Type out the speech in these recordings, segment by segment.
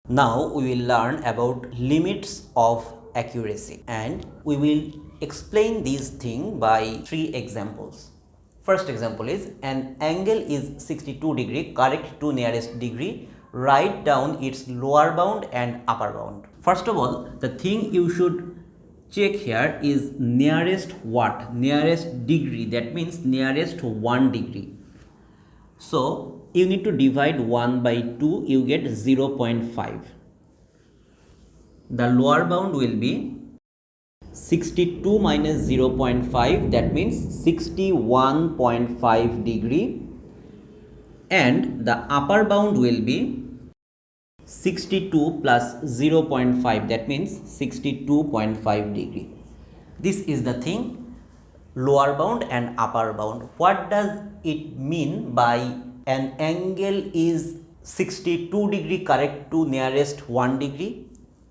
Now we will learn about limits of accuracy, and we will explain this thing by three examples. First example is an angle is 62 degree, correct to nearest degree, write down its lower bound and upper bound. First of all, the thing you should check here is nearest what? Nearest degree, that means nearest 1 degree. So you need to divide 1 by 2, you get 0.5. The lower bound will be 62 minus 0.5, that means 61.5 degree, and the upper bound will be 62 plus 0.5, that means 62.5 degree. This is the thing, lower bound and upper bound. What does it mean by an angle is 62 degree correct to nearest 1 degree?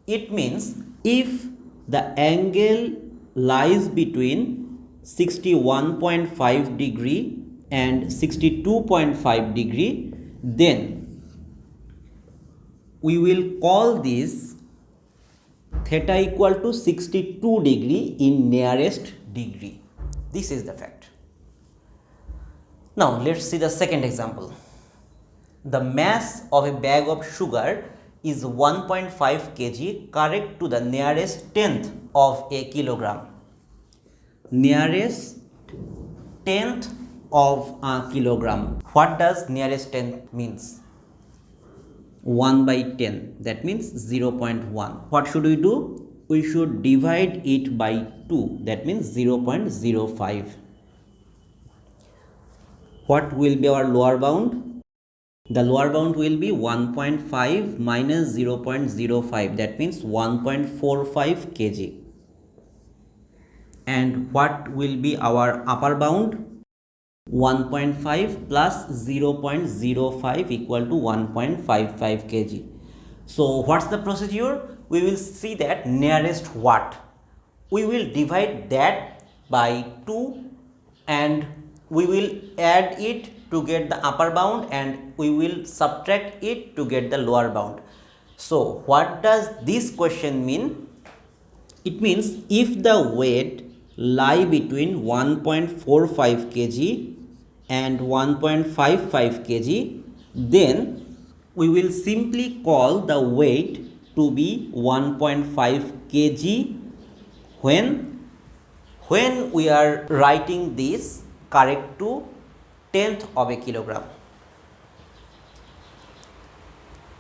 It means if the angle lies between 61.5 degree and 62.5 degree, then we will call this theta equal to 62 degree in nearest degree. This is the fact. Now let's see the second example. The mass of a bag of sugar is 1.5 kg correct to the nearest tenth of a kilogram. Nearest tenth of a kilogram. What does nearest tenth means? 1 by 10, that means 0.1. What should we do? We should divide it by 2, that means 0.05. What will be our lower bound? The lower bound will be 1.5 minus 0.05, that means 1.45 kg. And what will be our upper bound? 1.5 plus 0.05 equal to 1.55 kg. So what's the procedure? We will see that nearest what? We will divide that by 2 and we will add it to get the upper bound and we will subtract it to get the lower bound. So what does this question mean? It means if the weight lie between 1.45 kg and 1.55 kg, then we will simply call the weight to be 1.5 kg when we are writing this correct to tenth of a kilogram.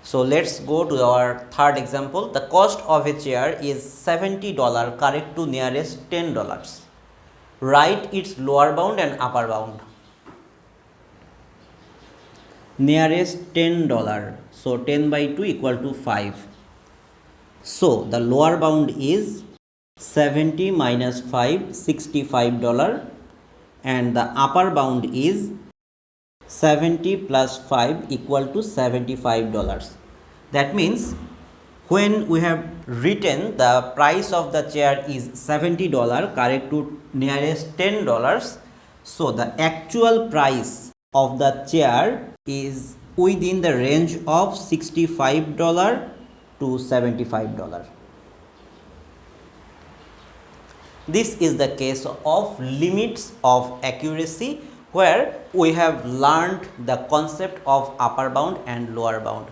So let's go to our third example. The cost of a chair is $70 correct to nearest $10. Write its lower bound and upper bound. Nearest $10, so 10 by 2 equal to 5. So the lower bound is 70 minus 5, $65, and the upper bound is 70 plus 5 equal to $75. That means when we have written the price of the chair is $70 correct to nearest $10, so the actual price of the chair is within the range of $65 to $75. This is the case of limits of accuracy, where we have learned the concept of upper bound and lower bound.